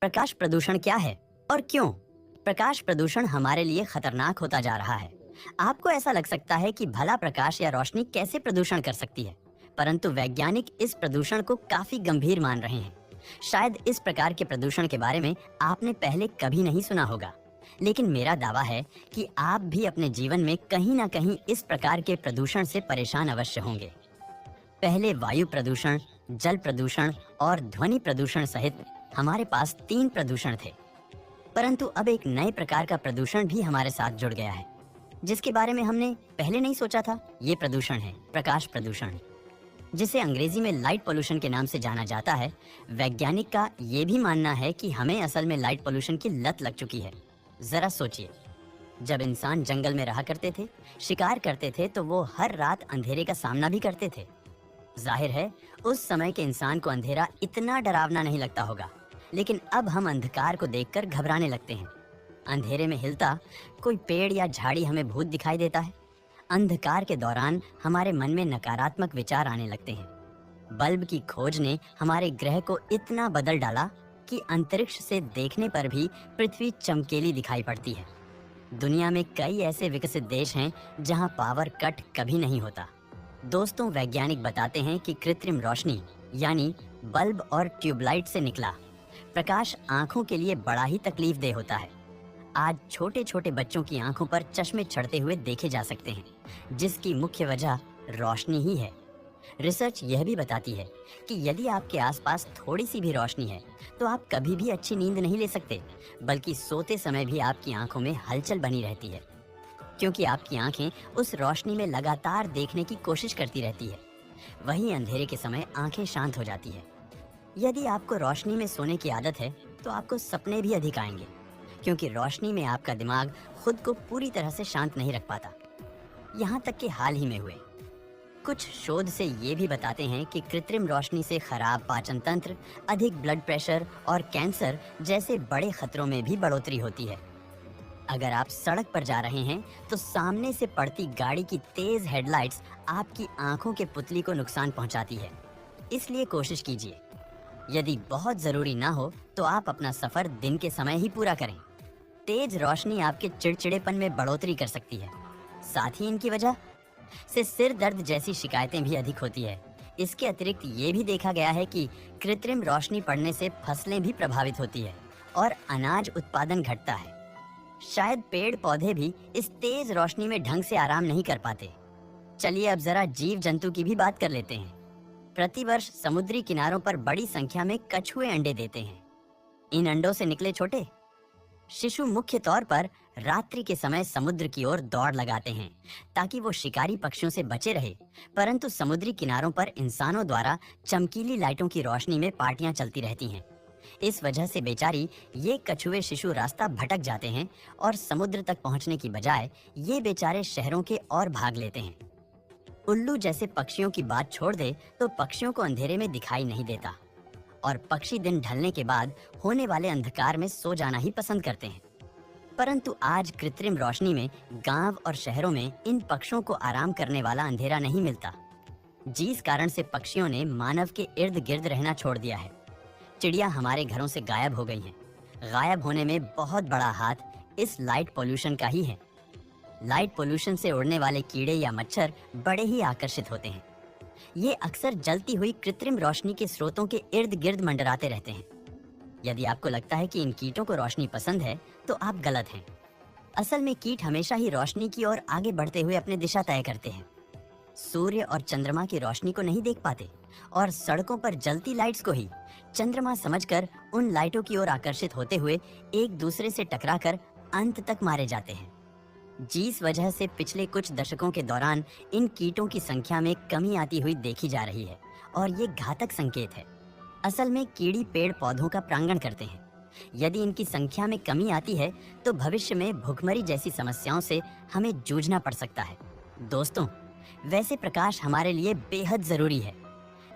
प्रकाश प्रदूषण क्या है और क्यों? प्रकाश प्रदूषण हमारे लिए खतरनाक होता जा रहा है। आपको ऐसा लग सकता है कि भला प्रकाश या रोशनी कैसे प्रदूषण कर सकती है, परंतु वैज्ञानिक इस प्रदूषण को काफी गंभीर मान रहे हैं। शायद इस प्रकार के प्रदूषण के बारे में आपने पहले कभी नहीं सुना होगा, लेकिन मेरा दावा है कि आप भी अपने जीवन में कहीं ना कहीं इस प्रकार के प्रदूषण से परेशान अवश्य होंगे। पहले वायु प्रदूषण, जल प्रदूषण और ध्वनि प्रदूषण सहित हमारे पास 3 प्रदूषण थे, परंतु अब एक नए प्रकार का प्रदूषण भी हमारे साथ जुड़ गया है, जिसके बारे में हमने पहले नहीं सोचा था। ये प्रदूषण है प्रकाश प्रदूषण, जिसे अंग्रेजी में लाइट पोल्यूशन के नाम से जाना जाता है। वैज्ञानिक का ये भी मानना है कि हमें असल में लाइट पोल्यूशन की लत लग चुकी है। जरा सोचिए, जब इंसान जंगल में रहा करते थे, शिकार करते थे, तो वो हर रात अंधेरे का सामना भी करते थे। जाहिर है उस समय के इंसान को अंधेरा इतना डरावना नहीं लगता होगा, लेकिन अब हम अंधकार को देखकर घबराने लगते हैं। अंधेरे में हिलता कोई पेड़ या झाड़ी हमें भूत दिखाई देता है। अंधकार के दौरान हमारे मन में नकारात्मक विचार आने लगते हैं। बल्ब की खोज ने हमारे ग्रह को इतना बदल डाला कि अंतरिक्ष से देखने पर भी पृथ्वी चमकीली दिखाई पड़ती है। दुनिया में कई ऐसे विकसित देश हैं जहां पावर कट कभी नहीं होता। दोस्तों, वैज्ञानिक बताते हैं कि कृत्रिम रोशनी यानी बल्ब और ट्यूबलाइट से निकला प्रकाश आंखों के लिए बड़ा ही तकलीफदेह होता है। आज छोटे छोटे बच्चों की आंखों पर चश्मे चढ़ते हुए देखे जा सकते हैं, जिसकी मुख्य वजह रोशनी ही है। रिसर्च यह भी बताती है कि यदि आपके आसपास थोड़ी सी भी रोशनी है तो आप कभी भी अच्छी नींद नहीं ले सकते, बल्कि सोते समय भी आपकी आंखों में हलचल बनी रहती है, क्योंकि आपकी आंखें उस रोशनी में लगातार देखने की कोशिश करती रहती है। वहीं अंधेरे के समय आंखें शांत हो जाती है। यदि आपको रोशनी में सोने की आदत है तो आपको सपने भी अधिक आएंगे, क्योंकि रोशनी में आपका दिमाग खुद को पूरी तरह से शांत नहीं रख पाता। यहाँ तक कि हाल ही में हुए कुछ शोध से ये भी बताते हैं कि कृत्रिम रोशनी से खराब पाचन तंत्र, अधिक ब्लड प्रेशर और कैंसर जैसे बड़े खतरों में भी बढ़ोतरी होती है। अगर आप सड़क पर जा रहे हैं तो सामने से पड़ती गाड़ी की तेज हेडलाइट्स आपकी आंखों के पुतली को नुकसान पहुंचाती है। इसलिए कोशिश कीजिए, यदि बहुत जरूरी ना हो तो आप अपना सफर दिन के समय ही पूरा करें। तेज रोशनी आपके चिड़चिड़ेपन में बढ़ोतरी कर सकती है। साथ ही इनकी वजह से सिर दर्द जैसी शिकायतें भी अधिक होती है। इसके अतिरिक्त ये भी देखा गया है कि कृत्रिम रोशनी पड़ने से फसलें भी प्रभावित होती है और अनाज उत्पादन घटता है। शायद पेड़ पौधे भी इस तेज रोशनी में ढंग से आराम नहीं कर पाते। चलिए अब जरा जीव जंतु की भी बात कर लेते हैं। प्रतिवर्ष समुद्री किनारों पर बड़ी संख्या में कछुए अंडे देते हैं। इन अंडों से निकले छोटे शिशु मुख्य तौर पर रात्रि के समय समुद्र की ओर दौड़ लगाते हैं ताकि वो शिकारी पक्षियों से बचे रहे, परंतु समुद्री किनारों पर इंसानों द्वारा चमकीली लाइटों की रोशनी में पार्टियां चलती रहती हैं। इस वजह से बेचारी ये कछुए शिशु रास्ता भटक जाते हैं और समुद्र तक पहुंचने की बजाय ये बेचारे शहरों के और भाग लेते हैं। उल्लू जैसे पक्षियों की बात छोड़ दे तो पक्षियों को अंधेरे में दिखाई नहीं देता और पक्षी दिन ढलने के बाद होने वाले अंधकार में सो जाना ही पसंद करते हैं। परंतु आज कृत्रिम रोशनी में गांव और शहरों में इन पक्षियों को आराम करने वाला अंधेरा नहीं मिलता, जिस कारण से पक्षियों ने मानव के इर्द गिर्द रहना छोड़ दिया है। चिड़िया हमारे घरों से गायब हो गई हैं। गायब होने में बहुत बड़ा हाथ इस लाइट पोल्यूशन का ही है। लाइट पोल्यूशन से उड़ने वाले कीड़े या मच्छर बड़े ही आकर्षित होते हैं। ये अक्सर जलती हुई कृत्रिम रोशनी के स्रोतों के इर्द गिर्द मंडराते रहते हैं। यदि आपको लगता है कि इन कीटों को रोशनी पसंद है तो आप गलत हैं। असल में कीट हमेशा ही रोशनी की ओर आगे बढ़ते हुए अपनी दिशा तय करते हैं। सूर्य और चंद्रमा की रोशनी को नहीं देख पाते और सड़कों पर जलती लाइट्स को ही चंद्रमा समझकर उन लाइटों की ओर आकर्षित होते हुए एक दूसरे से टकराकर अंत तक मारे जाते हैं। जिस वजह से पिछले कुछ दशकों के दौरान इन कीटों की संख्या में कमी आती हुई देखी जा रही है और ये घातक संकेत है। असल में कीड़ी पेड़ पौधों का प्रांगण करते हैं। यदि इनकी संख्या में कमी आती है तो भविष्य में भुखमरी जैसी समस्याओं से हमें जूझना पड़ सकता है। दोस्तों, वैसे प्रकाश हमारे लिए बेहद जरूरी है।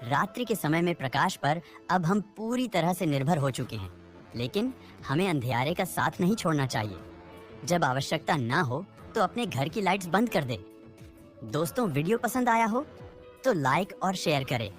रात्रि के समय में प्रकाश पर अब हम पूरी तरह से निर्भर हो चुके हैं, लेकिन हमें अंधियारे का साथ नहीं छोड़ना चाहिए। जब आवश्यकता ना हो तो अपने घर की लाइट्स बंद कर दे। दोस्तों, वीडियो पसंद आया हो तो लाइक और शेयर करें